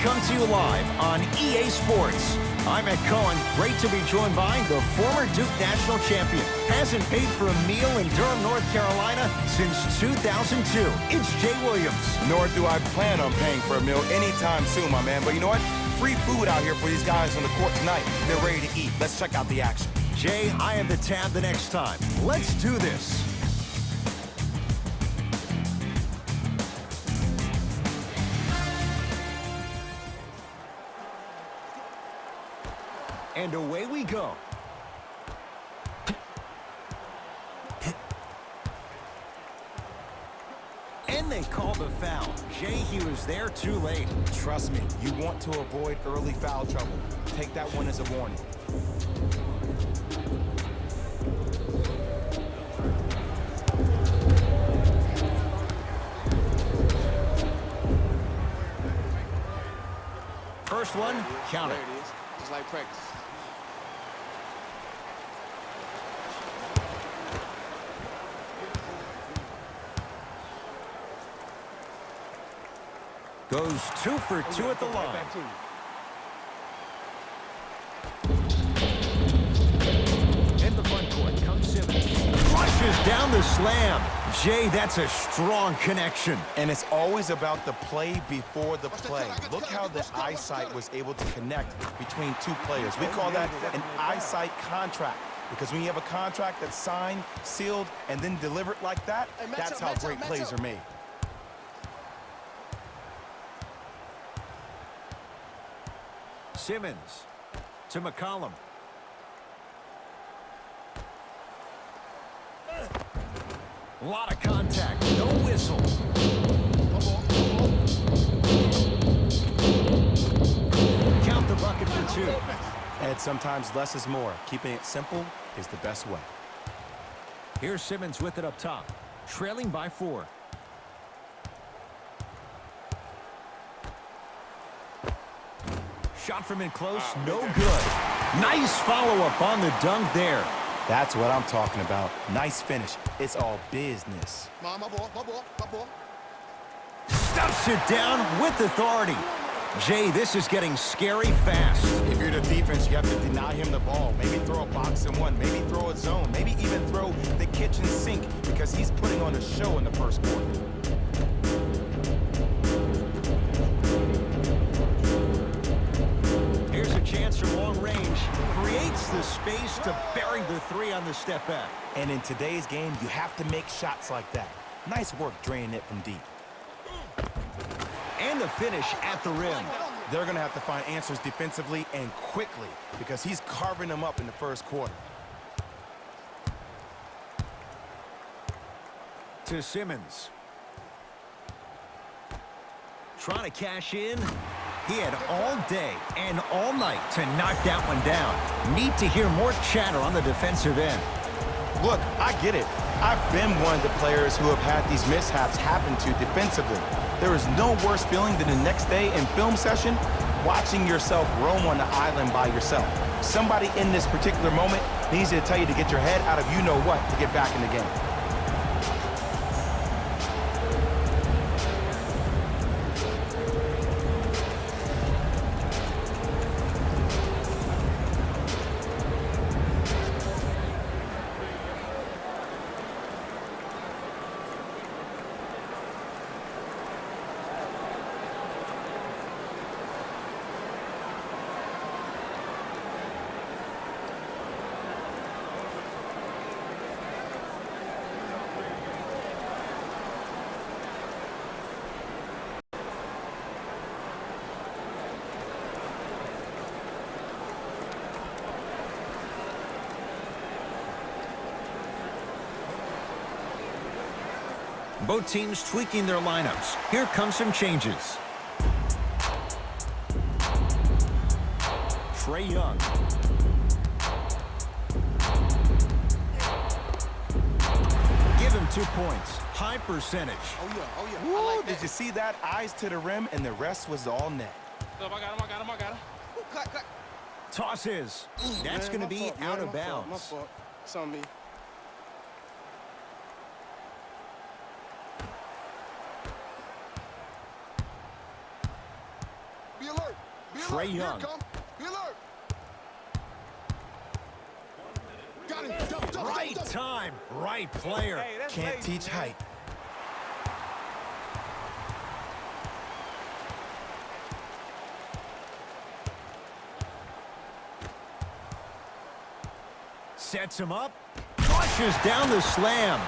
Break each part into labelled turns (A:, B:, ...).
A: come to you live on EA Sports. I'm Ed Cohen. Great to be joined by the former Duke National Champion. Hasn't paid for a meal in Durham, North Carolina since 2002. It's Jay Williams.
B: Nor do I plan on paying for a meal anytime soon, my man. But you know what? Free food out here for these guys on the court tonight. They're ready to eat. Let's check out the action.
A: Jay, I have the tab the next time. Let's do this. And away we go. And they call the foul. Jay, he was there too late.
B: Trust me, you want to avoid early foul trouble. Take that one as a warning.
A: First one, count it.
C: There it is. Just like practice.
A: Goes 2 for 2 at the line. In the front court comes Simmons. Flushes down the slam. Jay, that's a strong connection.
B: And it's always about the play before the play. Look how the eyesight was able to connect between two players. We call that an eyesight contract. Because when you have a contract that's signed, sealed, and then delivered like that, that's how great plays are made.
A: Simmons to McCollum. A lot of contact, no whistle. Count the bucket for 2.
B: And sometimes less is more. Keeping it simple is the best way.
A: Here's Simmons with it up top, trailing by 4. Shot from in close, no good. Nice follow-up on the dunk there.
B: That's what I'm talking about. Nice finish. It's all business.
C: My ball.
A: Stuffs it down with authority. Jay, this is getting scary fast.
B: If you're the defense, you have to deny him the ball. Maybe throw a box and one. Maybe throw a zone. Maybe even throw the kitchen sink because he's putting on a show in the first quarter.
A: Here's a chance from long range. Creates the space to bury the 3 on the step back.
B: And in today's game, you have to make shots like that. Nice work draining it from deep.
A: And the finish at the rim.
B: They're going to have to find answers defensively and quickly because he's carving them up in the first quarter.
A: To Simmons. Trying to cash in. He had all day and all night to knock that one down. Need to hear more chatter on the defensive end.
B: Look, I get it. I've been one of the players who have had these mishaps happen to defensively. There is no worse feeling than the next day in film session watching yourself roam on the island by yourself. Somebody in this particular moment needs to tell you to get your head out of you-know-what to get back in the game.
A: Both teams tweaking their lineups. Here come some changes. Trae Young. Give him 2 points. High percentage.
C: Oh, yeah.
B: Woo,
C: I like that.
B: did you see that? Eyes to the rim, and the rest was all net.
C: I got him. Ooh, cut.
A: Toss is. That's going to be out of bounds.
C: My fault. It's on me. Be alone.
A: Trae Young.
C: Be alert. Got him. Double.
A: Right time, right player.
D: Hey, that's
B: Can't
D: lazy,
B: teach
D: man.
B: height.
A: Sets him up. Flushes down the slam.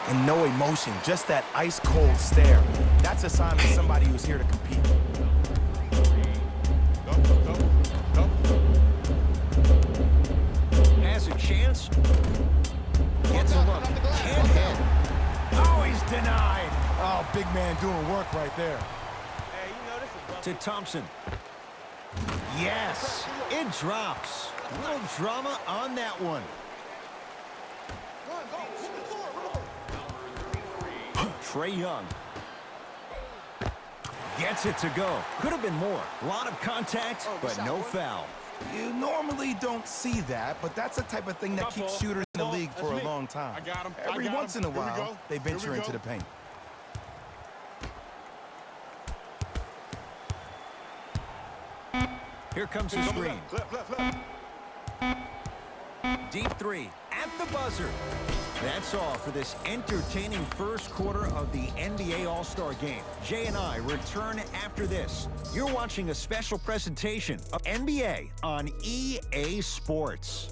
B: And no emotion, just that ice-cold stare. That's a sign of somebody who's here to compete.
C: Go.
A: Has a chance. Gets a look. Can't hit. Oh, he's denied.
B: Oh, big man doing work right there.
D: Hey, you know this is rough.
A: To Thompson. Yes, it drops. A little drama on that one.
C: Run, go. Hit the floor.
A: Trae Young. Gets it to go. Could have been more. A lot of contact, but no foul.
B: You normally don't see that, but that's the type of thing that keeps shooters in the league for a long time.
C: I got him.
B: Every once in a
C: Here we
B: while,
C: go.
B: they
C: Here we
B: venture into
C: go.
B: the paint.
A: Here comes the screen.
C: Left.
A: Deep three at the buzzer. That's all for this entertaining first quarter of the NBA All-Star Game. Jay and I return after this. You're watching a special presentation of NBA on EA Sports.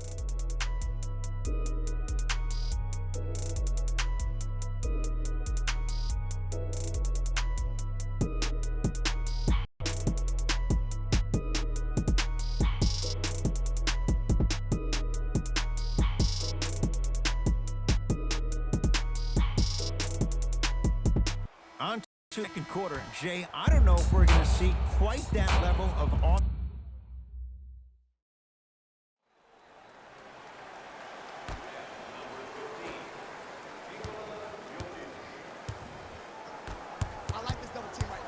A: On to the second quarter, Jay, I don't know if we're going to see quite that level of on.
C: I like this double team right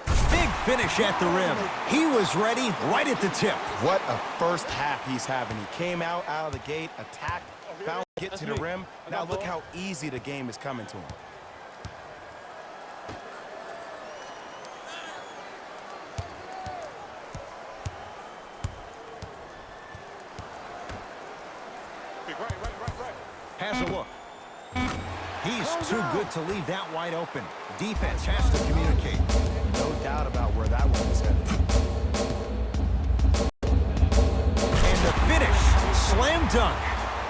C: now.
A: Big finish at the rim. He was ready right at the tip.
B: What a first half he's having. He came out of the gate, attacked, found get to the rim. Now look how easy the game is coming to him.
C: Right.
A: Has a look. He's too good to leave that wide open. Defense has to communicate.
B: No doubt about where that one was headed.
A: And the finish, slam dunk.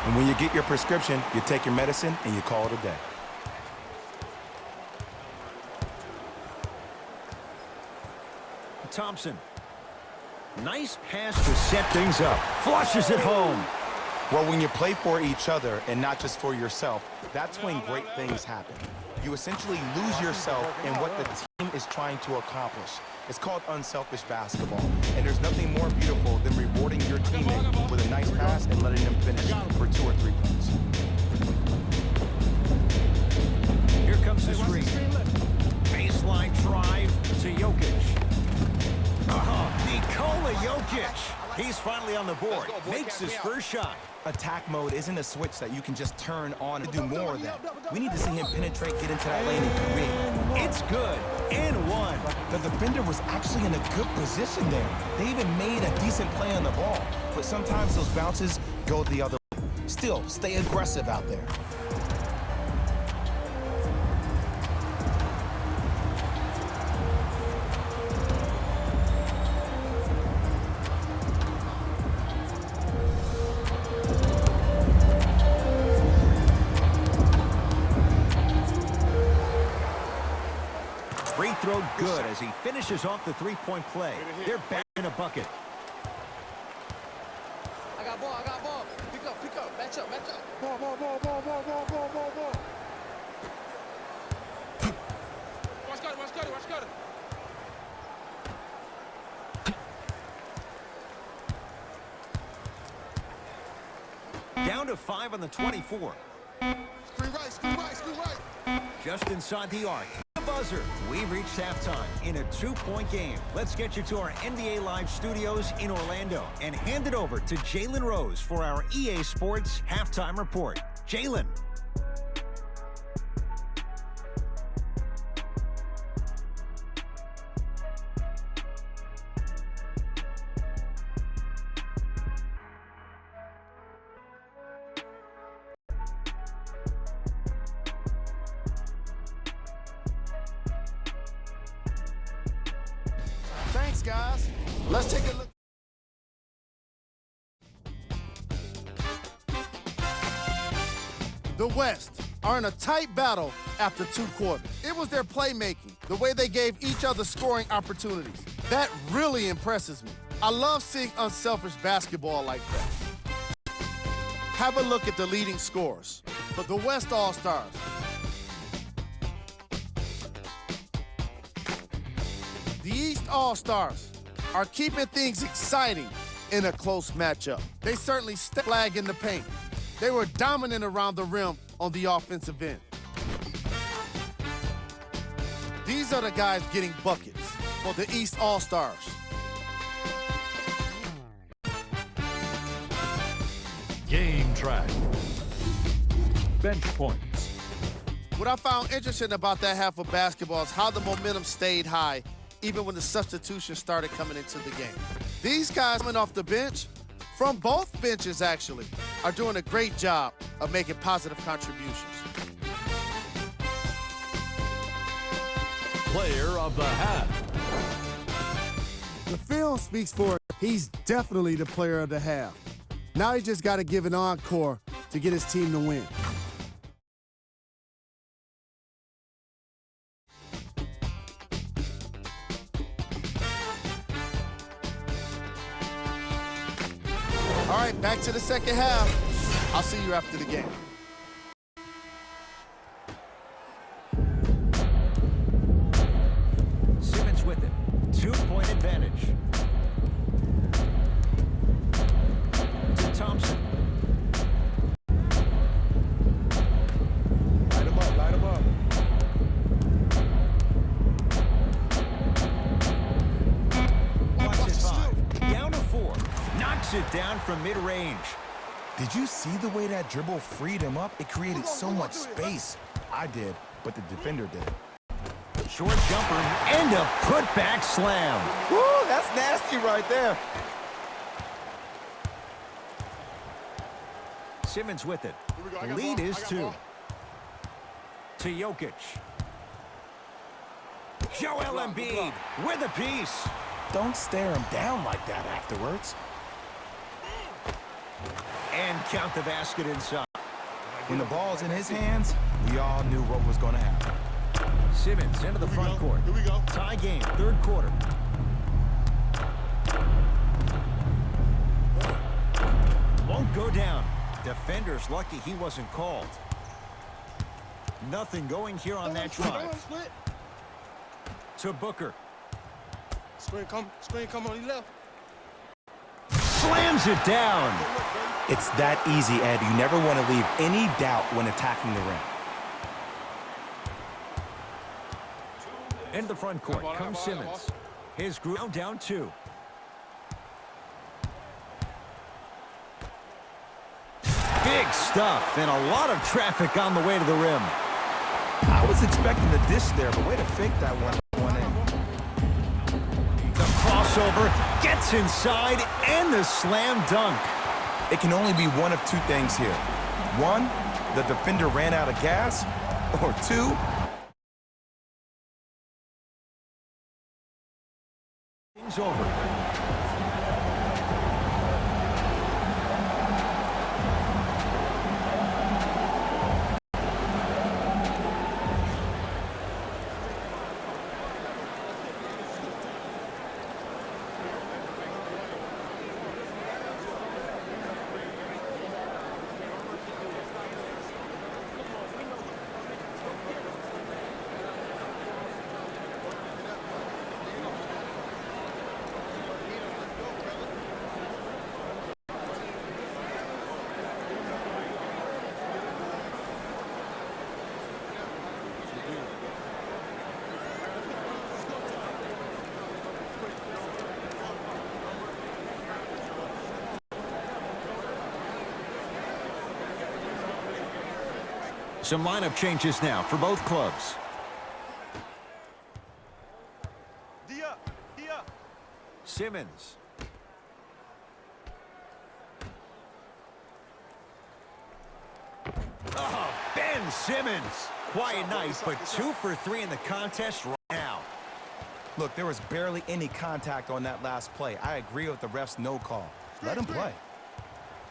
B: And when you get your prescription, you take your medicine and you call it a day.
A: Thompson. Nice pass to set things up. Flushes it home.
B: Well, when you play for each other and not just for yourself, that's when great things happen. You essentially lose yourself in what the team is trying to accomplish. It's called unselfish basketball. And there's nothing more beautiful than rewarding your teammate with a nice pass and letting them finish for 2 or 3 points.
A: Here comes the screen. Baseline drive to Jokic. Nikola Jokic. He's finally on the board. Makes his first shot.
B: Attack mode isn't a switch that you can just turn on and do more of that. We need to see him penetrate, get into that lane, and create.
A: It's good. And one.
B: The defender was actually in a good position there. They even made a decent play on the ball. But sometimes those bounces go the other way. Still, stay aggressive out there.
A: Free throw good as he finishes off the three-point play. They're back in a bucket.
C: I got ball. Pick up. Match up. Ball. Watch Cutter.
A: Down to 5 on the 24.
C: Screen right.
A: Just inside the arc. The buzzer. We've reached halftime in a 2-point game. Let's get you to our NBA Live studios in Orlando and hand it over to Jalen Rose for our EA Sports halftime report. Jalen.
E: Thanks, guys. Let's take a look. The West are in a tight battle after 2 quarters. It was their playmaking, the way they gave each other scoring opportunities. That really impresses me. I love seeing unselfish basketball like that. Have a look at the leading scorers for the West All-Stars. The East All-Stars are keeping things exciting in a close matchup. They certainly flag in the paint. They were dominant around the rim on the offensive end. These are the guys getting buckets for the East All-Stars.
F: Game track. Bench points.
E: What I found interesting about that half of basketball is how the momentum stayed high even when the substitutions started coming into the game. These guys coming off the bench, from both benches actually, are doing a great job of making positive contributions.
F: Player of the half.
G: The film speaks for it. He's definitely the player of the half. Now he just got to give an encore to get his team to win.
E: All right, back to the second half. I'll see you after the game.
A: Simmons with it. 2-point advantage. To Thompson.
B: Light him up, light him up.
A: Watch it 5. Down to 4. Knocks it down from mid-range.
B: Did you see the way that dribble freed him up? It created so much space. I did, but the defender didn't.
A: Short jumper and a putback slam.
B: Woo, that's nasty right there.
A: Simmons with it. Lead is 2. To Jokic. Joel Embiid with a piece.
B: Don't stare him down like that afterwards.
A: And count the basket inside.
B: When the ball's in his hands, we all knew what was going to happen.
A: Simmons into the front court.
C: Here we go.
A: Tie game, 3rd quarter. Won't go down. Defender's lucky he wasn't called. Nothing going here on that drive.
C: Split.
A: To Booker.
C: Screen come on the left.
A: Slams it down.
B: It's that easy, Ed. You never want to leave any doubt when attacking the rim.
A: Into the front court comes Simmons. His group down 2. Big stuff and a lot of traffic on the way to the rim.
B: I was expecting the dish there, but way to fake that one in.
A: The crossover gets inside and the slam dunk.
B: It can only be one of 2 things here. 1, the defender ran out of gas, or 2,
A: things over. Some lineup changes now for both clubs. Simmons. Oh, Ben Simmons. Quiet night, but 2 for 3 in the contest right now.
B: Look, there was barely any contact on that last play. I agree with the ref's no call. Let him play.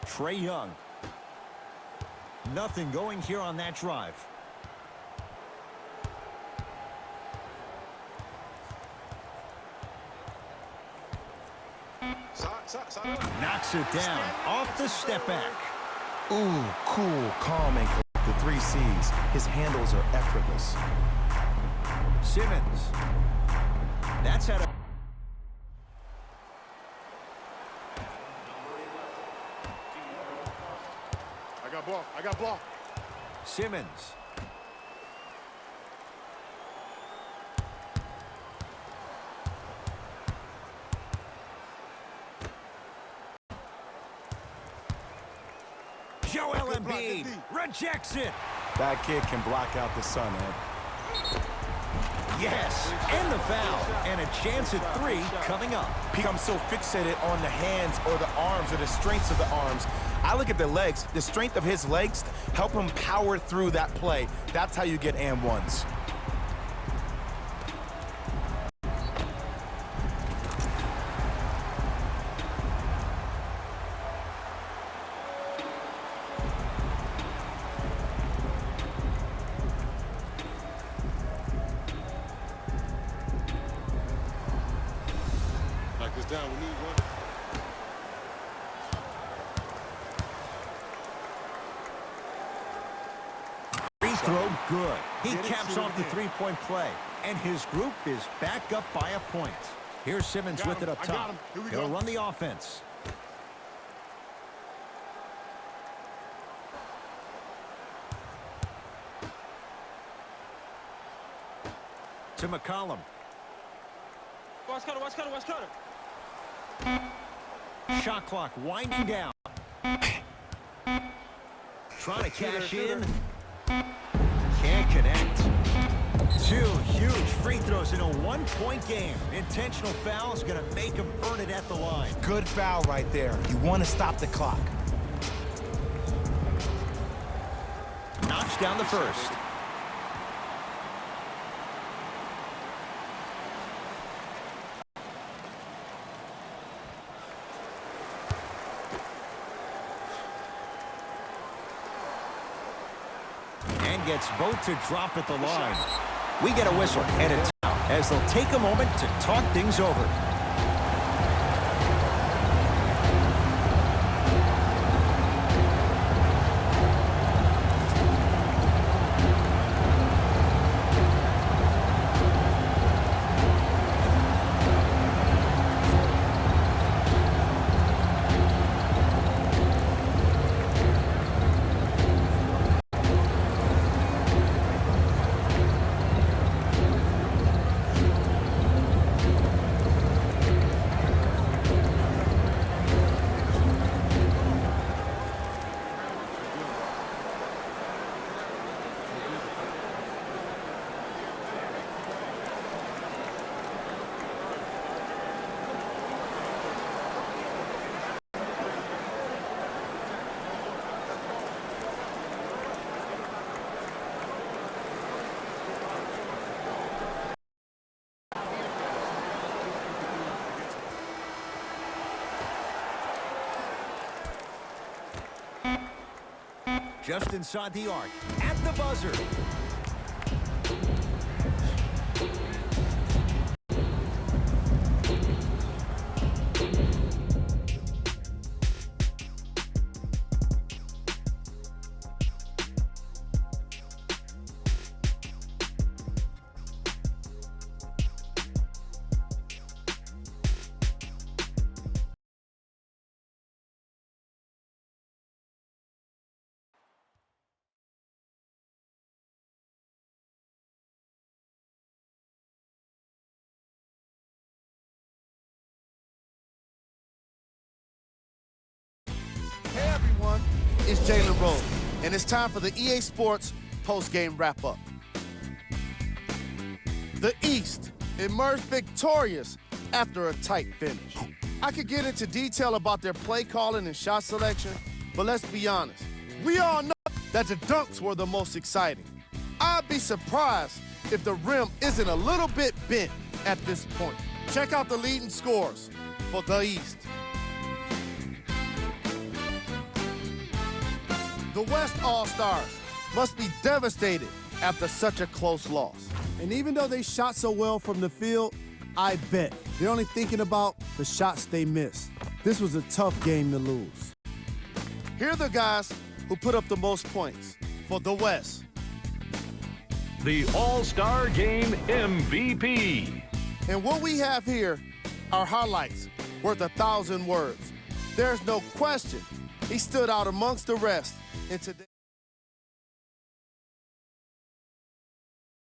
A: Trae Young. Nothing going here on that drive. Knocks it down off the step back.
B: Ooh, cool, calm, and the 3 C's. His handles are effortless.
A: Simmons. That's out of...
E: I got ball.
A: Simmons. Joel Embiid rejects it.
B: That kid can block out the sun, Ed.
A: Yes, and the foul. And a chance at 3 coming up.
B: Become so fixated on the hands or the arms or the strengths of the arms. I look at the legs. The strength of his legs help him power through that play. That's how you get and ones.
C: Knock this down. We need one.
A: Free throw good. He caps off the 3-point play. And his group is back up by a point. Here's Simmons with it up top. He'll run the offense. To McCollum.
D: Watch Cutter, watch Cutter, watch Cutter.
A: Shot clock winding down. Trying to cash in. Can't connect. 2 huge free throws in a 1-point game. Intentional foul is going to make him earn it at the line.
B: Good foul right there. You want to stop the clock.
A: Knocks down the first. And gets both to drop at the line. We get a whistle and a timeout as they'll take a moment to talk things over. Just inside the arc, at the buzzer.
E: Hey everyone, it's Jalen Rose, and it's time for the EA Sports post-game wrap-up. The East emerged victorious after a tight finish. I could get into detail about their play calling and shot selection, but let's be honest. We all know that the dunks were the most exciting. I'd be surprised if the rim isn't a little bit bent at this point. Check out the leading scores for the East. The West All-Stars must be devastated after such a close loss.
G: And even though they shot so well from the field, I bet they're only thinking about the shots they missed. This was a tough game to lose.
E: Here are the guys who put up the most points for the West.
F: The All-Star Game MVP.
E: And what we have here are highlights worth 1,000 words. There's no question he stood out amongst the rest in today.